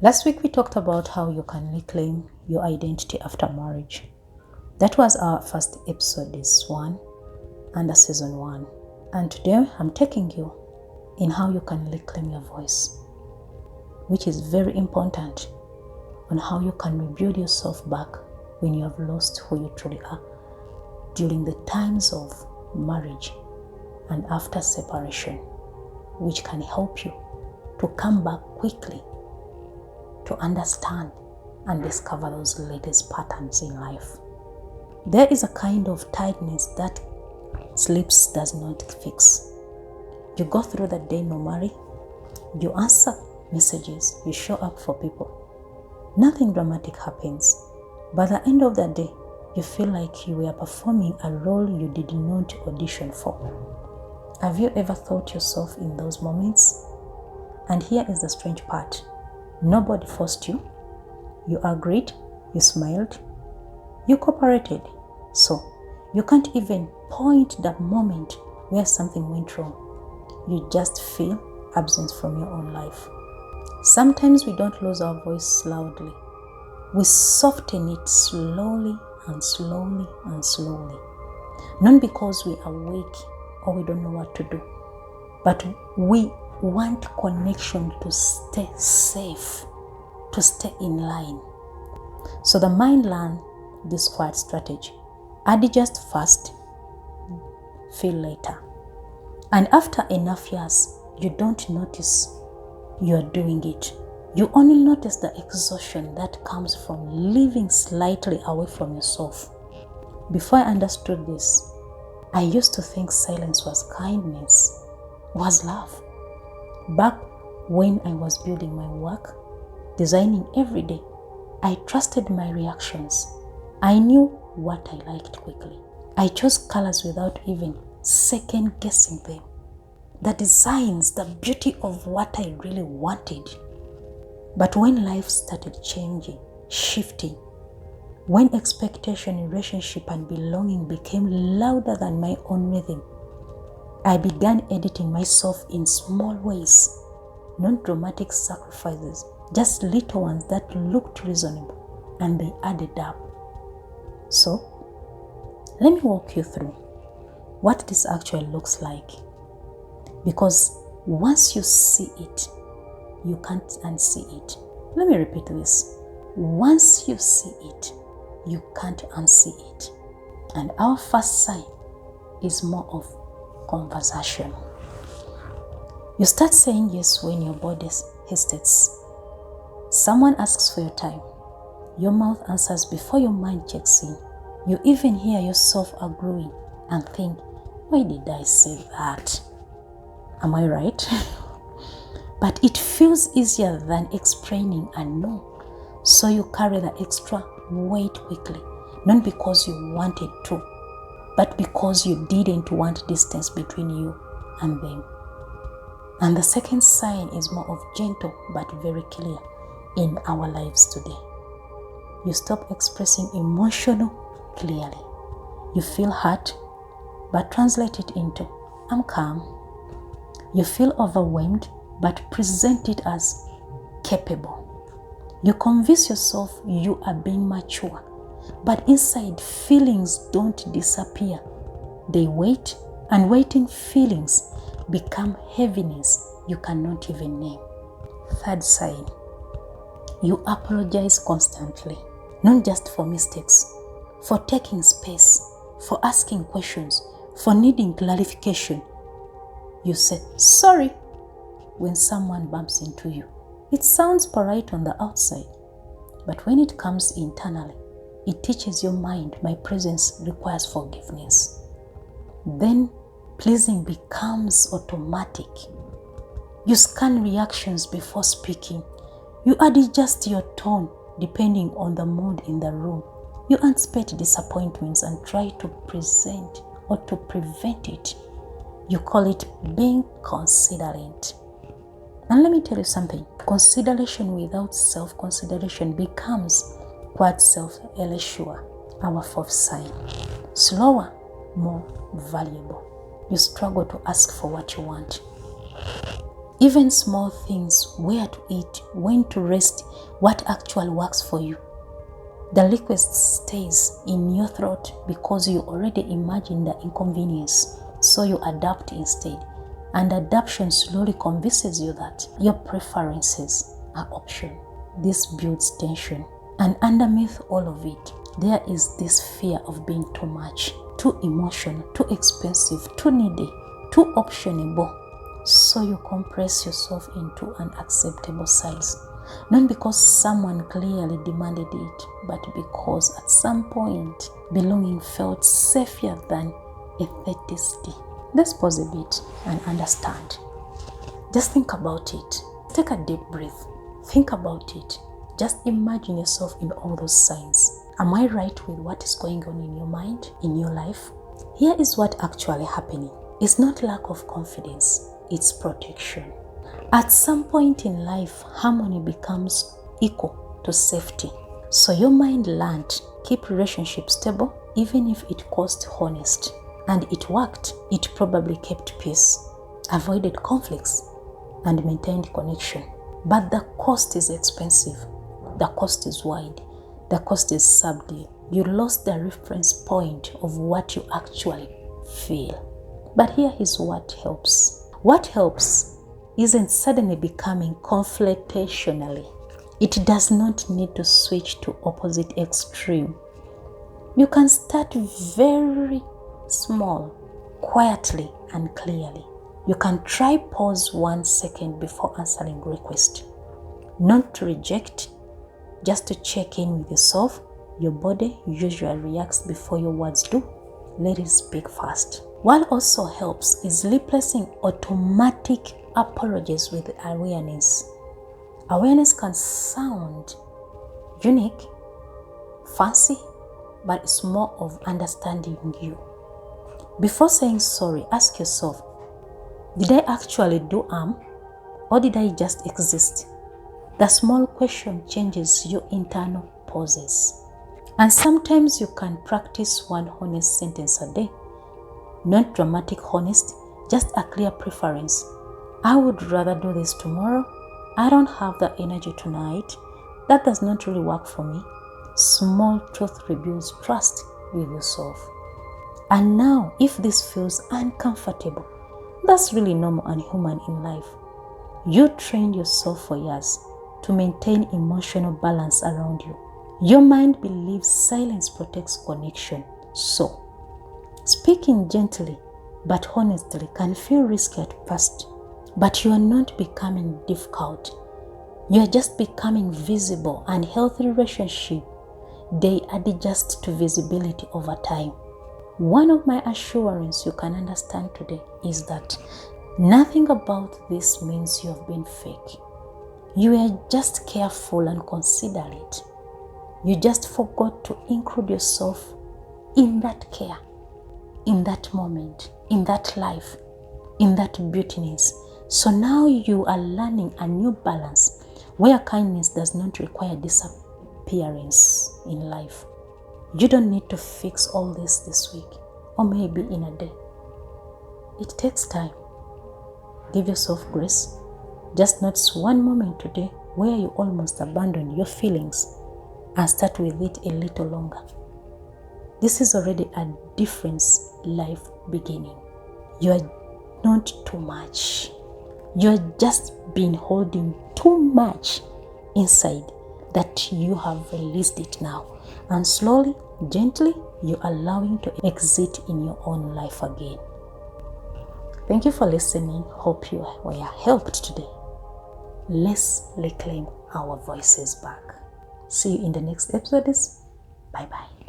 Last week we talked about how you can reclaim your identity after marriage. That was our first episode, this one, under season 1. And today I'm taking you in how you can reclaim your voice, which is very important, on how you can rebuild yourself back when you have lost who you truly are during the times of marriage and after separation, which can help you to come back quickly to understand and discover those latest patterns in life. There is a kind of tiredness that sleep does not fix. You go through the day normally, you answer messages, you show up for people. Nothing dramatic happens, but at the end of the day, you feel like you were performing a role you did not audition for. Have you ever thought yourself in those moments? And here is the strange part. Nobody forced you. You agreed, you smiled, you cooperated. So you can't even point that moment where something went wrong. You just feel absence from your own life. Sometimes we don't lose our voice loudly. We soften it slowly and slowly and slowly. Not because we are weak or we don't know what to do, but we want connection to stay safe, to stay in line. So the mind learned this quiet strategy. Adjust first, feel later. And after enough years, you don't notice you are doing it. You only notice the exhaustion that comes from living slightly away from yourself. Before I understood this, I used to think silence was kindness, was love. Back when I was building my work, designing every day, I trusted my reactions. I knew what I liked quickly. I chose colors without even second guessing them. The designs, the beauty of what I really wanted. But when life started changing, shifting, when expectation, relationship, and belonging became louder than my own rhythm, I began editing myself in small ways, not dramatic sacrifices, just little ones that looked reasonable, and they added up. So, let me walk you through what this actually looks like. Because once you see it, you can't unsee it. Let me repeat this. Once you see it, you can't unsee it. And our first sign is more of conversation. You start saying yes when your body hesitates. Someone asks for your time. Your mouth answers before your mind checks in. You even hear yourself agreeing and think, why did I say that? Am I right? But it feels easier than explaining a no. So you carry the extra weight quickly, not because you wanted to, but because you didn't want distance between you and them. And the second sign is more of gentle but very clear in our lives today. You stop expressing emotional clearly. You feel hurt, but translate it into, I'm calm. You feel overwhelmed, but present it as capable. You convince yourself you are being mature, but inside feelings don't disappear. They wait, and waiting feelings become heaviness you cannot even name. Third sign, you apologize constantly, not just for mistakes, for taking space, for asking questions, for needing clarification. You say sorry when someone bumps into you. It sounds polite on the outside, but when it comes internally, it teaches your mind my presence requires forgiveness. Then pleasing becomes automatic. You scan reactions before speaking. You adjust your tone depending on the mood in the room. You anticipate disappointments and try to present or to prevent it. You call it being considerate. And let me tell you something. Consideration without self-consideration becomes quite self-elessure, our fourth sign. Slower, more valuable. You struggle to ask for what you want. Even small things, where to eat, when to rest, what actually works for you. The request stays in your throat because you already imagine the inconvenience, so you adapt instead. And adaptation slowly convinces you that your preferences are optional. This builds tension. And underneath all of it, there is this fear of being too much, too emotional, too expensive, too needy, too optionable. So you compress yourself into an acceptable size. Not because someone clearly demanded it, but because at some point, belonging felt safer than authenticity. Let's pause a bit and understand. Just think about it. Take a deep breath. Think about it. Just imagine yourself in all those signs. Am I right with what is going on in your mind, in your life? Here is what actually happening. It's not lack of confidence, it's protection. At some point in life, harmony becomes equal to safety. So your mind learned keep relationships stable even if it cost honest. And it worked. It probably kept peace, avoided conflicts, and maintained connection. But the cost is expensive. The cost is wide. The cost is subtle. You lost the reference point of what you actually feel. But here is what helps. What helps isn't suddenly becoming confrontationally. It does not need to switch to opposite extreme. You can start very small, quietly and clearly. You can try pause 1 second before answering request. Not to reject, just to check in with yourself. Your body usually reacts before your words do. Let it speak first. What also helps is replacing automatic apologies with awareness. Awareness can sound unique, fancy, but it's more of understanding you. Before saying sorry, ask yourself, did I actually do harm or did I just exist? The small question changes your internal pauses. And sometimes you can practice one honest sentence a day. Not dramatic honest, just a clear preference. I would rather do this tomorrow. I don't have the energy tonight. That does not really work for me. Small truth rebuilds trust with yourself. And now, if this feels uncomfortable, that's really normal and human in life. You trained yourself for years to maintain emotional balance around you. Your mind believes silence protects connection. So, speaking gently but honestly can feel risky at first, but you are not becoming difficult. You are just becoming visible, and healthy relationship, they adjust to visibility over time. One of my assurance you can understand today is that nothing about this means you have been fake. You are just careful and considerate. You just forgot to include yourself in that care, in that moment, in that life, in that beautiness. So now you are learning a new balance where kindness does not require disappearance in life. You don't need to fix all this week or maybe in a day. It takes time. Give yourself grace. Just notice one moment today where you almost abandon your feelings and start with it a little longer. This is already a difference life beginning. You are not too much. You're just been holding too much inside that you have released it now. And slowly, gently, you're allowing to exit in your own life again. Thank you for listening. Hope you were helped today. Let's reclaim our voices back. See you in the next episode. Bye-bye.